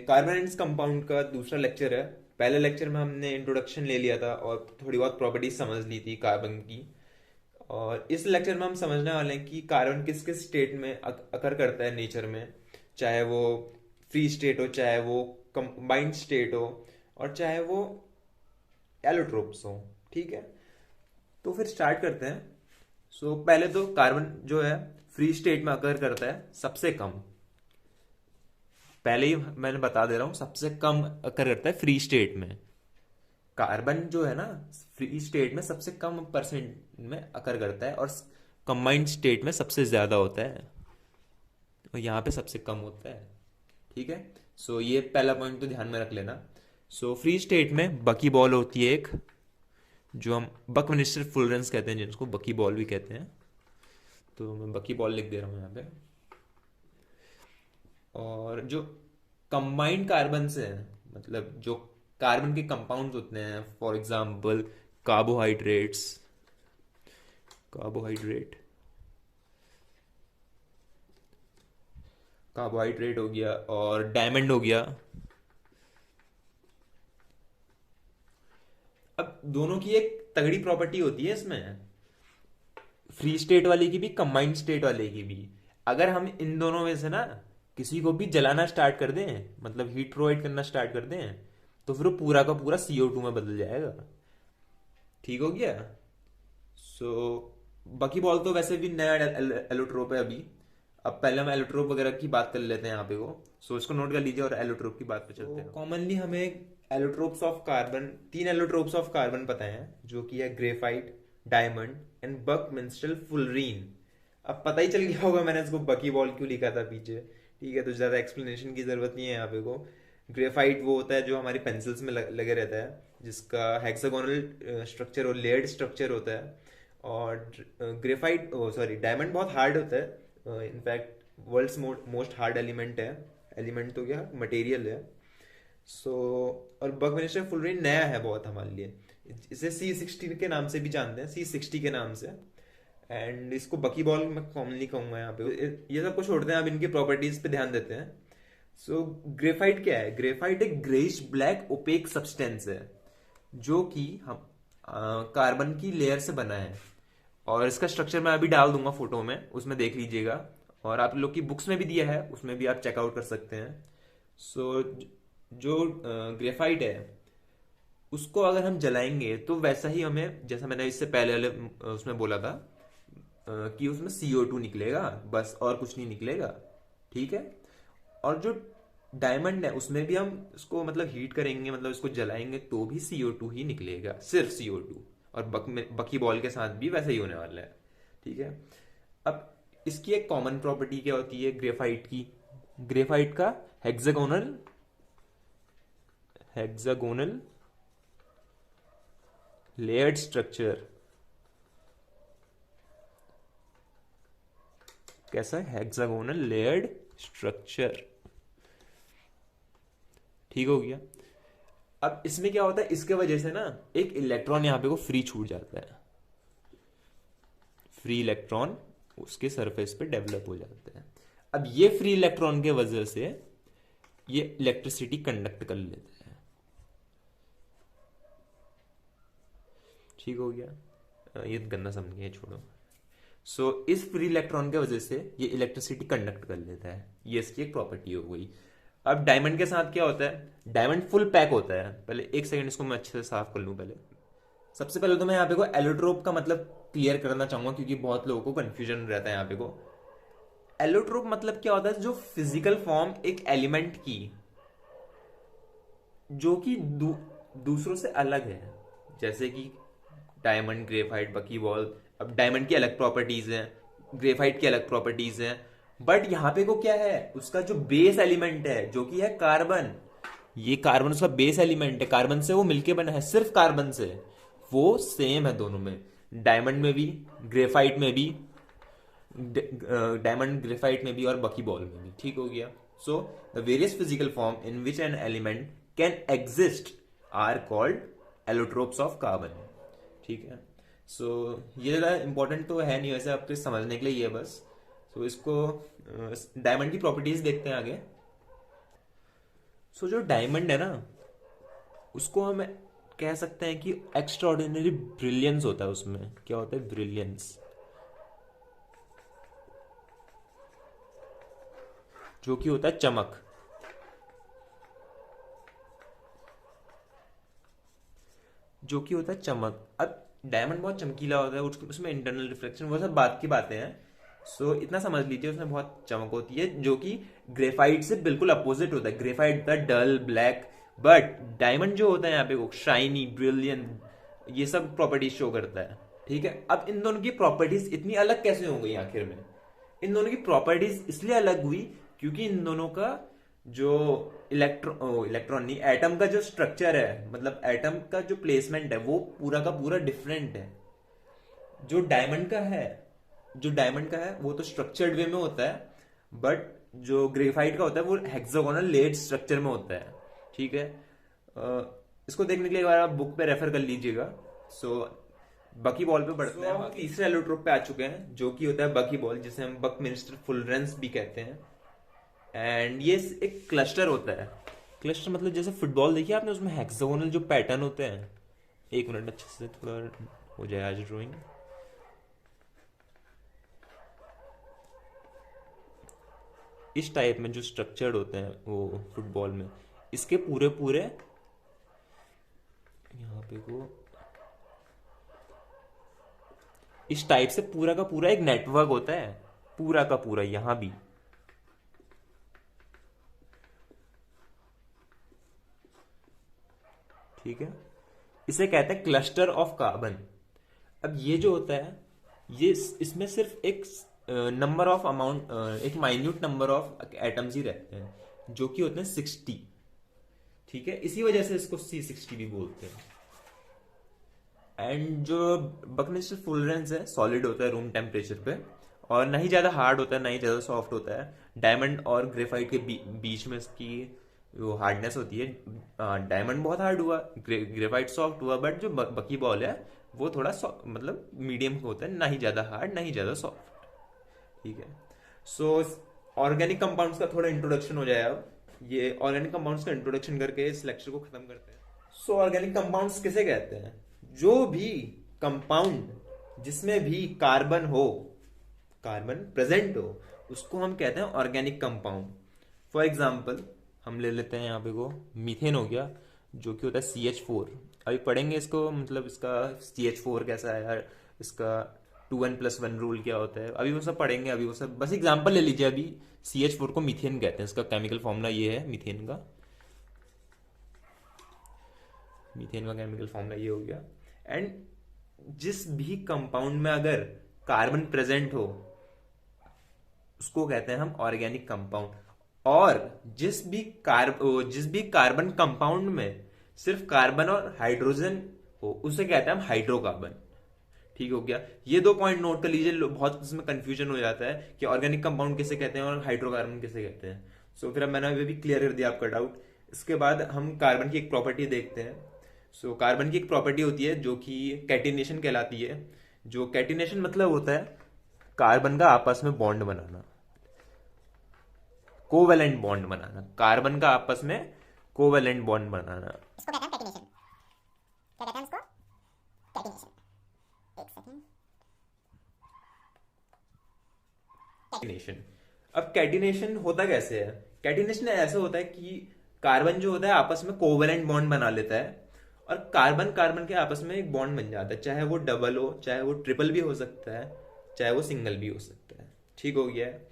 Carbon and compound का दूसरा lecture है। पहले लेक्चर में हमने इंट्रोडक्शन ले लिया था और थोड़ी बहुत प्रॉपर्टीज समझ ली थी कार्बन की। और इस लेक्चर में हम समझने वाले हैं कि कार्बन किस किस स्टेट में अकर करता है नेचर में, चाहे वो फ्री स्टेट हो, चाहे वो कंबाइंड स्टेट हो, और चाहे वो एलोट्रोप्स हो। ठीक है, तो फिर स्टार्ट करते हैं। पहले तो कार्बन जो है फ्री स्टेट में अकर करता है सबसे कम। पहले ही मैंने बता दे रहा हूं, सबसे कम अकर करता है फ्री स्टेट में। कार्बन जो है ना, फ्री स्टेट में सबसे कम परसेंट में अकर करता है, और कंबाइंड स्टेट में सबसे ज्यादा होता है, और यहाँ पे सबसे कम होता है। ठीक है, ये पहला पॉइंट तो ध्यान में रख लेना। फ्री स्टेट में बकी बॉल होती है एक, जो हम बकमिनिस्टर फुलरेंस कहते हैं, जिसको बकी बॉल भी कहते हैं। तो मैं बकी बॉल लिख दे रहा हूँ यहाँ पे। और जो कंबाइंड कार्बन से है, मतलब जो कार्बन के कंपाउंड्स होते हैं, for example carbohydrates, carbohydrate carbohydrate हो गया, और डायमंड हो गया। अब दोनों की एक तगड़ी प्रॉपर्टी होती है इसमें, फ्री स्टेट वाले की भी, कंबाइंड स्टेट वाले की भी। अगर हम इन दोनों में से ना किसी को भी जलाना स्टार्ट कर दें, मतलब हीट प्रोवाइड करना स्टार्ट कर दें, तो फिर वो पूरा का पूरा CO2 में बदल जाएगा। ठीक हो गया। सो बाकी बॉल तो वैसे भी नया एलोट्रोप है अभी। अब पहले हम एलोट्रोप वगैरह की बात कर लेते हैं यहाँ पे को। इसको नोट कर लीजिए और एलोट्रोप की बात पे चलते हैं। कॉमनली हमें allotropes of carbon, 3 allotropes of carbon पता है, जो कि है graphite, diamond and Buckminster fullerene. अब पता ही चल गया होगा मैंने इसको बकी बॉल क्यों लिखा था पीछे। ठीक है, तो ज्यादा एक्सप्लेनेशन की जरूरत नहीं है यहाँ पे को। ग्रेफाइट वो होता है जो हमारी पेंसिल्स में लगे रहता है, जिसका हेक्सागोनल स्ट्रक्चर और लेयर्ड स्ट्रक्चर होता है। और ग्रेफाइट, सॉरी, डायमंड बहुत हार्ड होता है। In fact world's most hard element है। एलिमेंट तो क्या, मटेरियल है। सो और बकमिनिस्टर फुलरीन नया है बहुत हमारे लिए। इसे C60 के नाम से भी जानते हैं, C60 के नाम से। एंड इसको बकी बॉल मैं कॉमनली कहूंगा यहाँ पे। ये सब कुछ छोड़ते हैं, अब इनकी प्रॉपर्टीज पे ध्यान देते हैं। ग्रेफाइट क्या है? ग्रेफाइट एक ग्रेइश ब्लैक ओपेक सब्सटेंस है, जो कि हम कार्बन की लेयर से बना है। और इसका स्ट्रक्चर मैं अभी डाल दूंगा फोटो में, उसमें देख लीजिएगा। और आप लोग की बुक्स में भी दिया है, उसमें भी आप चेकआउट कर सकते हैं। सो जो ग्रेफाइट है, उसको अगर हम जलाएंगे तो वैसा ही हमें, जैसा मैंने इससे पहले वाले उसमें बोला था, कि उसमें CO2 निकलेगा, बस और कुछ नहीं निकलेगा। ठीक है। और जो डायमंड है, उसमें भी हम इसको मतलब हीट करेंगे, मतलब इसको जलाएंगे तो भी CO2 ही निकलेगा, सिर्फ CO2। और बकी बॉल के साथ भी वैसा ही होने वाला है। ठीक है। अब इसकी एक कॉमन प्रॉपर्टी क्या होती है ग्रेफाइट की? ग्रेफाइट का हेक्सागोनल हेक्सागोनल लेयर्ड स्ट्रक्चर। कैसा? Hexagonal layered structure. ठीक हो गया। अब इसमें क्या होता है, इसके वजह से ना एक इलेक्ट्रॉन यहां पे को फ्री छूट जाता है। फ्री इलेक्ट्रॉन उसके सरफेस पे डेवलप हो जाता है। अब ये फ्री इलेक्ट्रॉन के वजह से ये इलेक्ट्रिसिटी कंडक्ट कर लेते हैं। ठीक हो गया। ये गंदा समझ गया, छोड़ो। इस फ्री इलेक्ट्रॉन के वजह से ये इलेक्ट्रिसिटी कंडक्ट कर लेता है। ये इसकी एक प्रॉपर्टी हो गई। अब डायमंड के साथ क्या होता है? डायमंड फुल पैक होता है। पहले एक सेकंड, इसको मैं अच्छे से साफ कर लूं पहले। सबसे पहले तो मैं यहाँ पे को एलोट्रोप का मतलब क्लियर करना चाहूंगा, क्योंकि बहुत लोगों को कंफ्यूजन रहता है यहाँ पे को। एलोट्रोप मतलब क्या होता है? जो फिजिकल फॉर्म एक एलिमेंट की, जो कि दूसरों से अलग है, जैसे कि डायमंड, ग्रेफाइट, बकी बॉल। अब डायमंड की अलग प्रॉपर्टीज हैं, ग्रेफाइट की अलग प्रॉपर्टीज हैं, बट यहां पे को क्या है, उसका जो बेस एलिमेंट है, जो कि है कार्बन। ये कार्बन उसका बेस एलिमेंट है, कार्बन से वो मिलके बना है, सिर्फ कार्बन से। वो सेम है दोनों में, डायमंड में भी, ग्रेफाइट में भी, डायमंड ग्रेफाइट में भी, और बकी बॉल में भी। ठीक हो गया। The various physical form in which an element can exist are called allotropes of carbon. ठीक है। ये ज़्यादा इंपॉर्टेंट तो है नहीं वैसे, आपके समझने के लिए ये है बस। इसको डायमंड की प्रॉपर्टीज देखते हैं आगे। सो जो डायमंड है ना, उसको हम कह सकते हैं कि एक्स्ट्रा ऑर्डिनरी ब्रिलियंस होता है उसमें। क्या होता है? ब्रिलियंस, जो कि होता है चमक। जो कि होता है चमक। अब डायमंड बहुत चमकीला होता है, उसमें इंटरनल रिफ्लेक्शन, वो सब बात की बातें हैं। सो इतना समझ लीजिए, उसमें बहुत चमक होती है, जो कि ग्रेफाइट से बिल्कुल अपोजिट होता है। ग्रेफाइट होता है डल ब्लैक, बट डायमंड जो होता है यहाँ पे वो शाइनी ब्रिलियंट, ये सब प्रॉपर्टीज शो करता है। ठीक है, अब इन दोनों की प्रॉपर्टीज इतनी अलग कैसे हो गई आखिर में? इन दोनों की प्रॉपर्टीज इसलिए अलग हुई क्योंकि इन दोनों का जो इलेक्ट्रॉन नहीं, एटम का जो स्ट्रक्चर है, मतलब एटम का जो प्लेसमेंट है, वो पूरा का पूरा डिफरेंट है। जो डायमंड का है जो डायमंड का है वो तो स्ट्रक्चर्ड वे में होता है, बट जो ग्रेफाइट का होता है वो हेक्सागोनल लेड स्ट्रक्चर में होता है। ठीक है, इसको देखने के लिए एक बार आप बुक पे रेफर कर लीजिएगा। सो बकी बॉल पे बढ़ते हैं। हम तीसरे एलोट्रोप पे आ चुके हैं, जो कि होता है बकी बॉल, जिसे हम बकमिंस्टर फुलरेंस भी कहते हैं। एंड ये एक क्लस्टर होता है। क्लस्टर मतलब जैसे फुटबॉल देखिए आपने, उसमें हेक्सागोनल जो पैटर्न होते हैं। एक मिनट, अच्छे से थोड़ा हो जाए आज ड्राइंग। इस टाइप में जो स्ट्रक्चर्ड होते हैं वो फुटबॉल में, इसके पूरे पूरे यहाँ पे को इस टाइप से पूरा का पूरा एक नेटवर्क होता है, पूरा का पूरा यहां भी। ठीक है, इसे कहते हैं क्लस्टर ऑफ कार्बन। अब ये जो होता है, ये इसमें सिर्फ एक नंबर ऑफ अमाउंट, एक माइन्यूट नंबर ऑफ एटम्स ही रहते हैं, जो कि होते हैं 60। ठीक है, इसी वजह से इसको C60 भी बोलते हैं। एंड जो बकमिंस्टर फुलरेंस है, सॉलिड होता है रूम टेम्परेचर पे, और ना ही ज्यादा हार्ड होता है ना ही ज्यादा सॉफ्ट होता है। डायमंड और ग्रेफाइट के बीच में इसकी वो हार्डनेस होती है। डायमंड बहुत हार्ड हुआ, ग्रेफाइट सॉफ्ट हुआ, बट जो बकी बॉल है वो थोड़ा मतलब मीडियम होता है, ना ही ज्यादा हार्ड ना ही ज्यादा सॉफ्ट। ठीक है, सो ऑर्गेनिक कंपाउंड्स का थोड़ा इंट्रोडक्शन हो जाए। अब ये ऑर्गेनिक कंपाउंड्स का इंट्रोडक्शन करके इस लेक्चर को खत्म करते हैं। सो ऑर्गेनिक कंपाउंड्स किसे कहते हैं? जो भी कंपाउंड जिसमें भी कार्बन प्रेजेंट हो, उसको हम कहते हैं ऑर्गेनिक कंपाउंड। फॉर एग्जाम्पल हम ले लेते हैं यहाँ पे को मीथेन हो गया, जो कि होता है CH4। अभी पढ़ेंगे इसको, मतलब इसका CH4 कैसा है यार, इसका 2n+1 रूल क्या होता है, अभी वो सब पढ़ेंगे। अभी वो सब बस एग्जाम्पल ले लीजिए। अभी CH4 को मीथेन कहते हैं, इसका केमिकल फॉर्मूला ये है मीथेन का। मीथेन का केमिकल फॉर्मूला ये हो गया। एंड जिस भी कंपाउंड में अगर कार्बन प्रेजेंट हो, उसको कहते हैं हम ऑर्गेनिक कंपाउंड। और जिस भी कार्बन कंपाउंड में सिर्फ कार्बन और हाइड्रोजन हो, उसे कहते हैं हम हाइड्रोकार्बन। ठीक हो गया, ये 2 पॉइंट नोट कर लीजिए। बहुत इसमें कंफ्यूजन हो जाता है कि ऑर्गेनिक कंपाउंड किसे कहते हैं और हाइड्रोकार्बन किसे कहते हैं। सो फिर अब मैंने अभी भी क्लियर कर दिया आपका डाउट। इसके बाद हम कार्बन की एक प्रॉपर्टी देखते हैं। सो कार्बन की एक प्रॉपर्टी होती है जो कि कैटिनेशन कहलाती है। जो कैटिनेशन मतलब होता है कार्बन का आपस में बॉन्ड बनाना, कोवेलेंट बॉन्ड बनाना, कार्बन का आपस में कोवेलेंट बॉन्ड बनाना। इसको कहते हैं कैटिनेशन। क्या कहते हैं इसको? कैटिनेशन। एक सेकंड। कैटिनेशन। अब कैटिनेशन होता कैसे है? कैटिनेशन ऐसा होता है कि कार्बन जो होता है आपस में कोवेलेंट बॉन्ड बना लेता है, और कार्बन कार्बन के आपस में एक बॉन्ड बन जाता है, चाहे वो डबल हो, चाहे वो ट्रिपल भी हो सकता है, चाहे वो सिंगल भी हो सकता है। ठीक हो गया है।